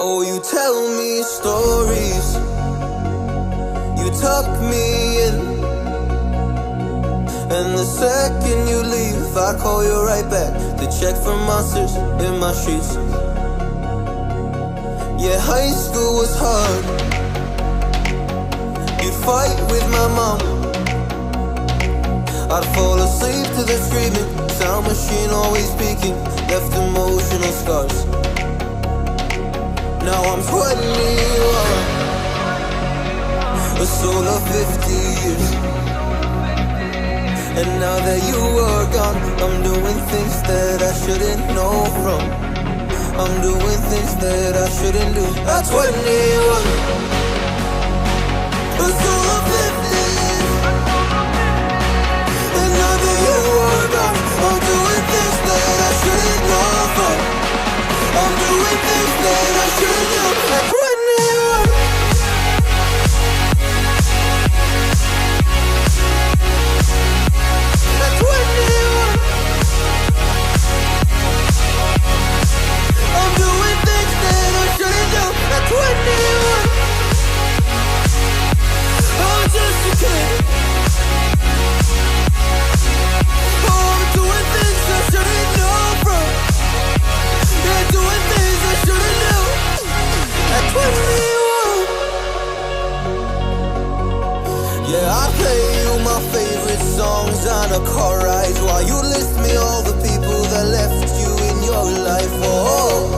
Oh, you tell me stories, you tuck me in, and the second you leave, I call you right back to check for monsters in my sheets. Yeah, high school was hard. You'd fight with my mom, I'd fall asleep to the screaming, sound machine always speaking, left emotional scars. Now I'm 21, a soul of 50 years. And now that you are gone, I'm doing things that I shouldn't know from. I'm doing things that I shouldn't do. At 21, a soul of 50 years. And now that you are gone, I'm doing things that I shouldn't know from. I'm doing things that I shouldn't do. At 21. On a car ride while you list me all the people that left you in your life. Oh.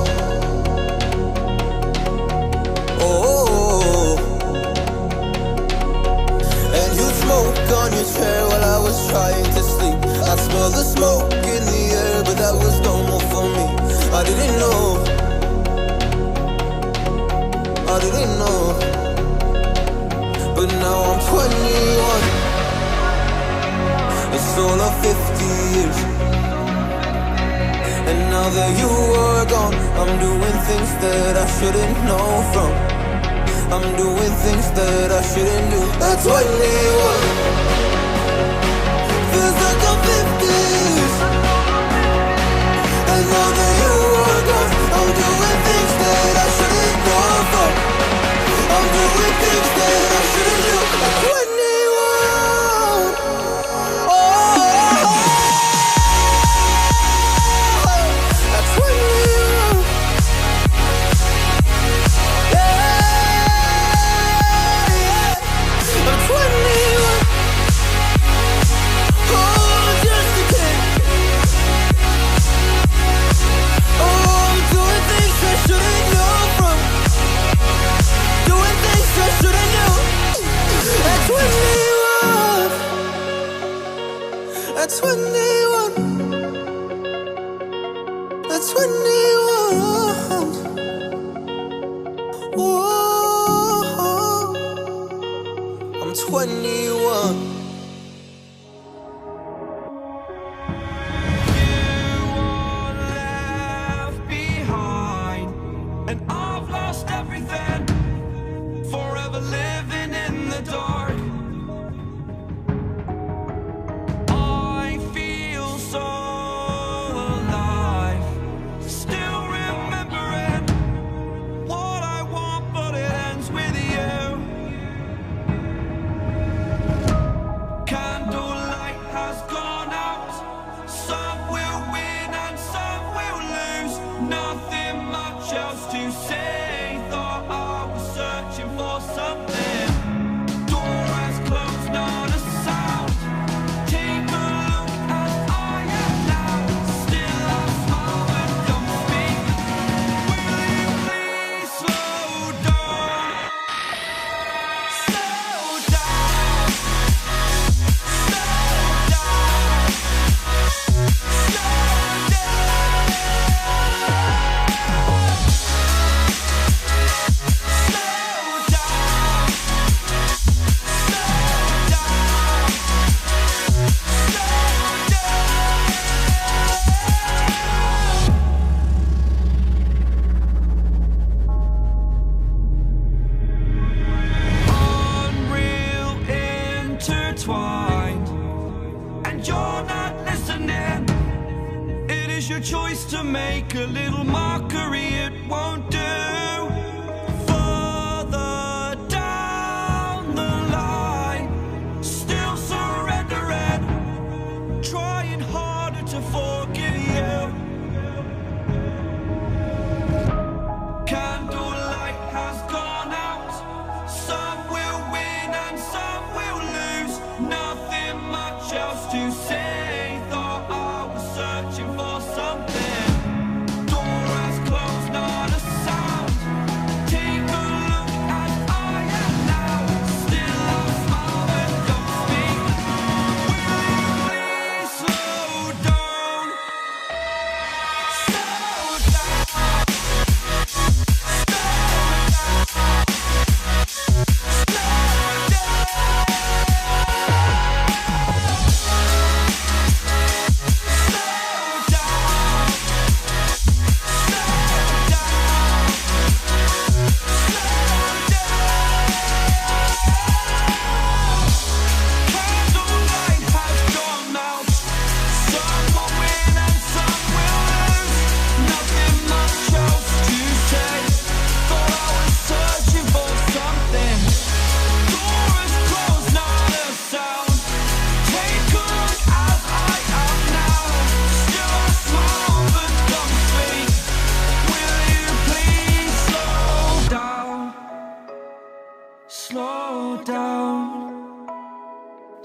And you smoke on your chair while I was trying to sleep. I smell the smoke in the air, but that was normal for me. I didn't know, but now I'm 21. A soul of 50 years. And now that you are gone, I'm doing things that I shouldn't know from. I'm doing things that I shouldn't do. At 21, feels like I'm 50 years. And now that you are gone, I'm doing things that I shouldn't know from. I'm doing things that I shouldn't do. At 21. At 21, at 21, whoa, I'm 21. choice to make a little mockery, it won't do. to forgive you. Candlelight has gone out. Some will win and some will lose. Nothing much else to say. Thought I was searching for something. Door has closed, not a sound. Take a look as I am now. Still I smile but don't speak. Will you please slow down? Slow down.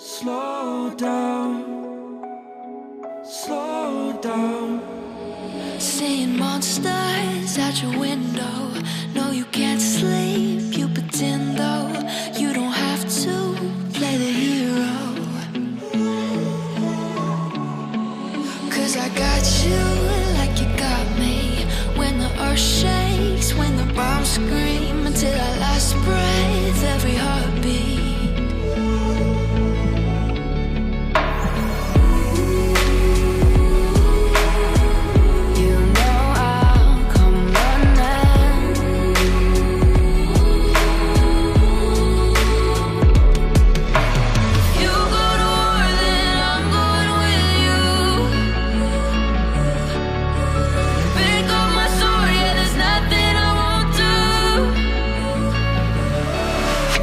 Slow down, slow down, slow down. Seeing monsters out your window. No, you can't sleep, you pretend though. You don't have to play the hero. 'Cause I got you like you got me. When the earth shakes, when the bombs scream, until our last breath, every heartbeat. You know I'll come running. You go to war, then I'm going with you. Pick up my sword, yeah, there's nothing I won't do.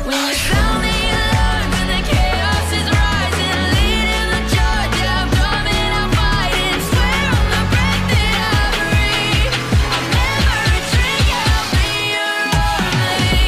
When you sound the alarm and the chaos is rising, leading the charge, yeah, I'm coming, I'm fighting. Swear on the breath that I breathe, I'll never retreat, yeah, I'll be your army.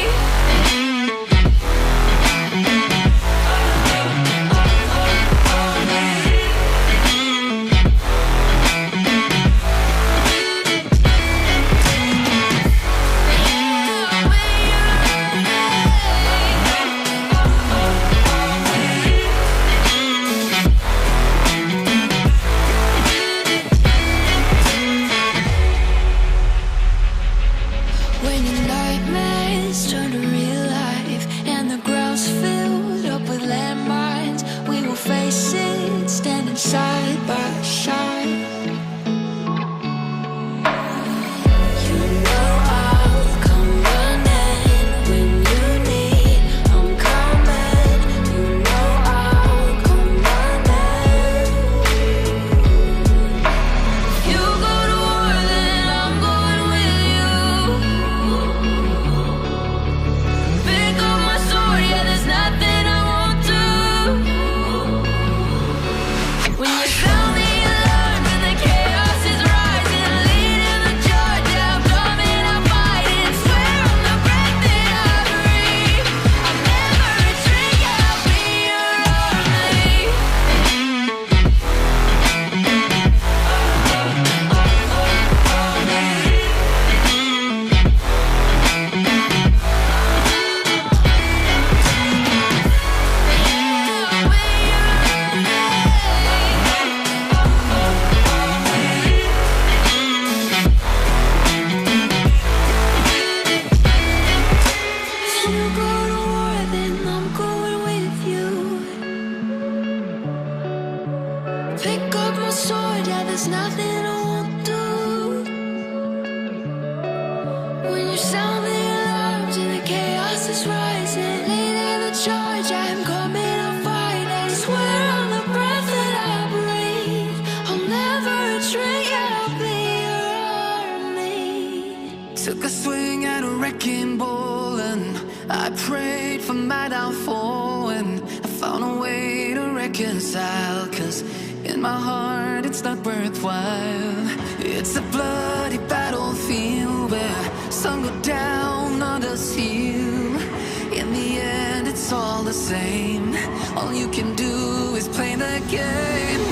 When your nightmares turn to real life and the ground's filled up with landmines, we will face it standing side by side. You know I'll come running when you need. I'm coming. You know I'll come running. You go to war, then I'm going with you. Pick up my sword, yeah, there's nothing I won't do. When you sound the alarm and the chaos is rising, leading the charge, yeah, I'm coming, I'm fighting. Swear on the breath that I breathe, I'll never retreat, yeah, I'll be your army. If you go to war, then I'm going with you. Pick up my sword, yeah, there's nothing I won't do. When you sound the alarms and the chaos is rising, leading the charge, I'm coming, I'm fighting. Swear on the breath that I breathe, I'll never retreat, yeah, I'll be your army. Took a swing at a wrecking ball and I prayed for my downfall, and I found a way to reconcile. 'Cause in in my heart, it's not worthwhile. It's a bloody battlefield where some go down, others heal. In the end, it's all the same. All you can do is play the game.